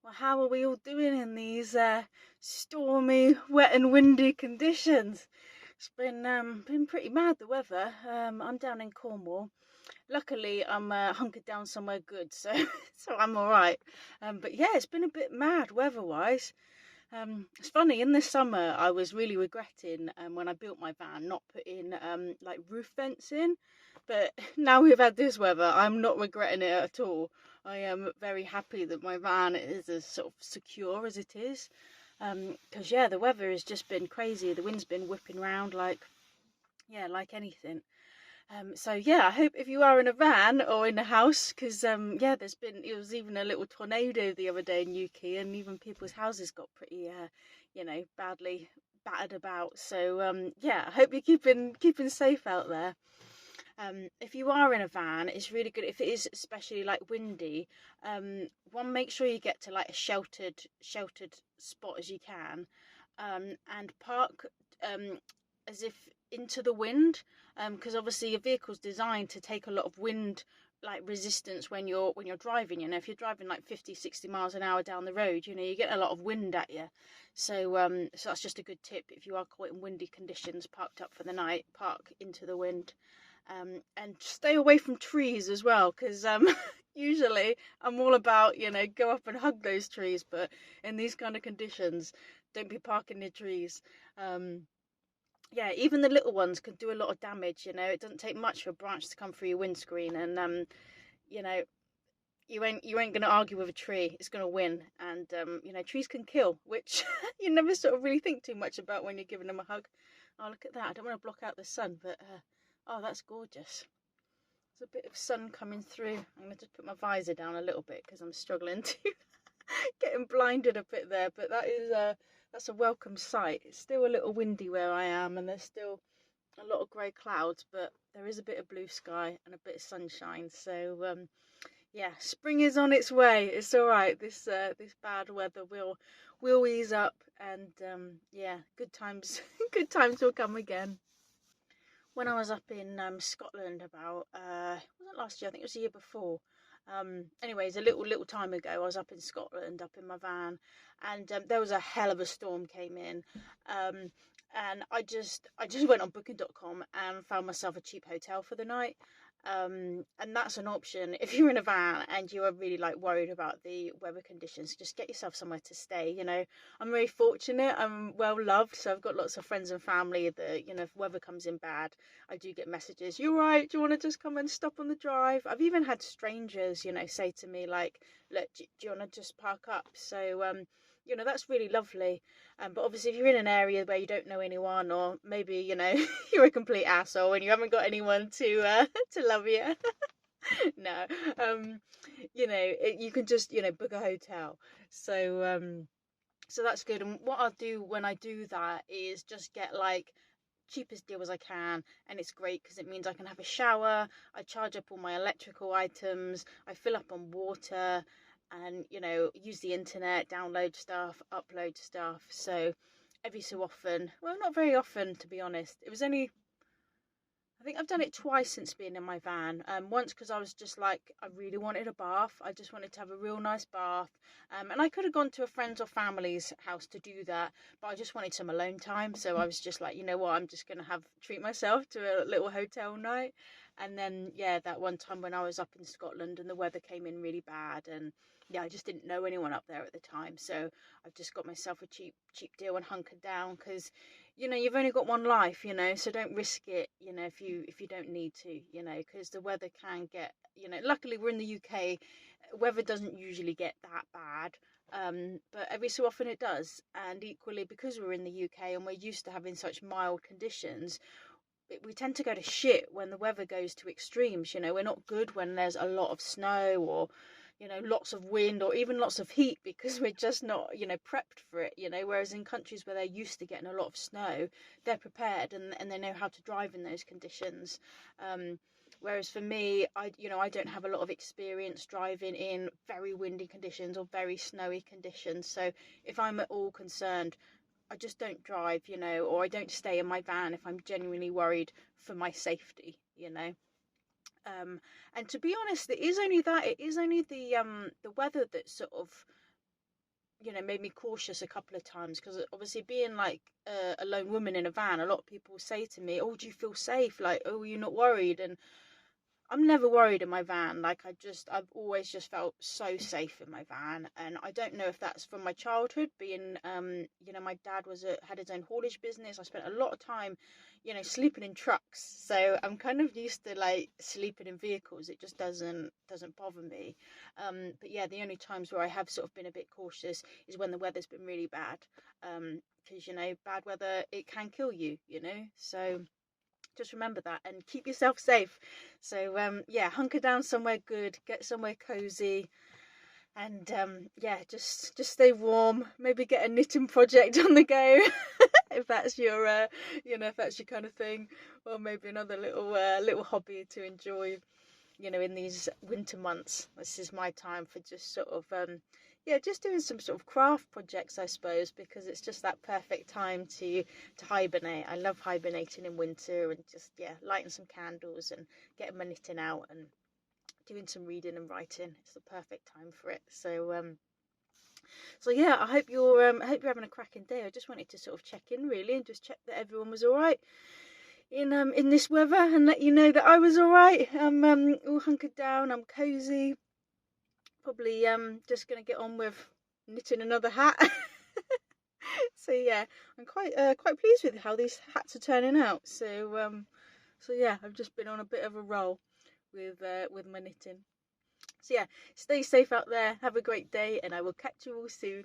Well, how are we all doing in these stormy, wet and windy conditions? It's been pretty mad, the weather. I'm down in Cornwall. Luckily, I'm hunkered down somewhere good, so so I'm all right. But yeah, it's been a bit mad weather-wise. It's funny, in the summer I was really regretting when I built my van not putting like roof vents in, but now we've had this weather, I'm not regretting it at all. I am very happy that my van is as sort of secure as it is. Because yeah, the weather has just been crazy. The wind's been whipping round like anything. So yeah, I hope if you are in a van or in a house, because yeah, it was even a little tornado the other day in UK, and even people's houses got pretty badly battered about. So yeah, I hope you're keeping safe out there. If you are in a van, it's really good if it is especially like windy. One, make sure you get to like a sheltered spot as you can, and park as if into the wind, because obviously your vehicle's designed to take a lot of wind like resistance when you're driving. If you're driving like 50-60 miles an hour down the road, you get a lot of wind at you. So that's just a good tip. If you are caught in windy conditions, parked up for the night, park into the wind. And stay away from trees as well, because usually I'm all about go up and hug those trees, but in these kind of conditions, don't be parking near trees. Yeah, even the little ones could do a lot of damage. It doesn't take much for a branch to come through your windscreen, and you know you ain't gonna argue with a tree. It's gonna win, and trees can kill, which you never sort of really think too much about when you're giving them a hug. Oh, look at that! I don't want to block out the sun, but oh, that's gorgeous. There's a bit of sun coming through. I'm gonna just put my visor down a little bit because I'm struggling to getting blinded a bit there. But that's a welcome sight. It's still a little windy where I am, and there's still a lot of grey clouds, but there is a bit of blue sky and a bit of sunshine. So yeah, spring is on its way. It's all right. This bad weather will ease up, and yeah, good times good times will come again. When I was up in Scotland about wasn't last year, I think it was the year before. Anyways, a little time ago, I was up in Scotland, up in my van, and there was a hell of a storm came in. And I just went on booking.com and found myself a cheap hotel for the night. And that's an option if you're in a van and you are really like worried about the weather conditions. Just get yourself somewhere to stay. I'm very fortunate. I'm well loved, so I've got lots of friends and family that if weather comes in bad, I do get messages. You're right. Do you want to just come and stop on the drive? I've even had strangers, say to me like, look, do you want to just park up? So that's really lovely. But obviously, if you're in an area where you don't know anyone, or maybe you're a complete asshole and you haven't got anyone to to love you, no, you can just book a hotel. So that's good. And what I'll do when I do that is just get like cheapest deal as I can, and it's great because it means I can have a shower, I charge up all my electrical items, I fill up on water, and use the internet, download stuff, upload stuff. So every so often, well, not very often to be honest. It was only, I think I've done it twice since being in my van. Once because I was just like, I really wanted a bath. I just wanted to have a real nice bath. And I could have gone to a friend's or family's house to do that, but I just wanted some alone time. So I was just like, you know what, I'm just gonna treat myself to a little hotel night. And then yeah, that one time when I was up in Scotland and the weather came in really bad, and yeah, I just didn't know anyone up there at the time. So I've just got myself a cheap deal and hunkered down because you've only got one life, so don't risk it, if you don't need to, because the weather can get, luckily we're in the UK, weather doesn't usually get that bad, but every so often it does. And equally, because we're in the UK and we're used to having such mild conditions, we tend to go to shit when the weather goes to extremes. We're not good when there's a lot of snow or lots of wind or even lots of heat, because we're just not prepped for it. Whereas in countries where they're used to getting a lot of snow, they're prepared and they know how to drive in those conditions. Whereas for me, I don't have a lot of experience driving in very windy conditions or very snowy conditions. So if I'm at all concerned, I just don't drive, or I don't stay in my van if I'm genuinely worried for my safety. And to be honest, it is only the weather that sort of you know, made me cautious a couple of times, because obviously being like a lone woman in a van, a lot of people say to me, "Oh, do you feel safe? Like, oh, you're not worried?" And I'm never worried in my van. Like, I've always just felt so safe in my van. And I don't know if that's from my childhood, being, you know, my dad had his own haulage business. I spent a lot of time, you know, sleeping in trucks. So I'm kind of used to like sleeping in vehicles. It just doesn't bother me. But yeah, the only times where I have sort of been a bit cautious is when the weather's been really bad. Because, you know, bad weather, it can kill you, you know. So just remember that and keep yourself safe. So yeah, hunker down somewhere good, get somewhere cozy, and yeah, just stay warm. Maybe get a knitting project on the go if that's your you know, if that's your kind of thing, or maybe another little hobby to enjoy, you know, in these winter months. This is my time for just sort of yeah, just doing some sort of craft projects, I suppose, because it's just that perfect time to hibernate. I love hibernating in winter, and just, yeah, lighting some candles and getting my knitting out and doing some reading and writing. It's the perfect time for it. So yeah, I hope you're having a cracking day. I just wanted to sort of check in really and just check that everyone was all right in this weather, and let you know that I was all right. I'm all hunkered down. I'm cozy. Probably just gonna get on with knitting another hat. So yeah, I'm quite pleased with how these hats are turning out. So yeah, I've just been on a bit of a roll with my knitting. So yeah, stay safe out there. Have a great day, and I will catch you all soon.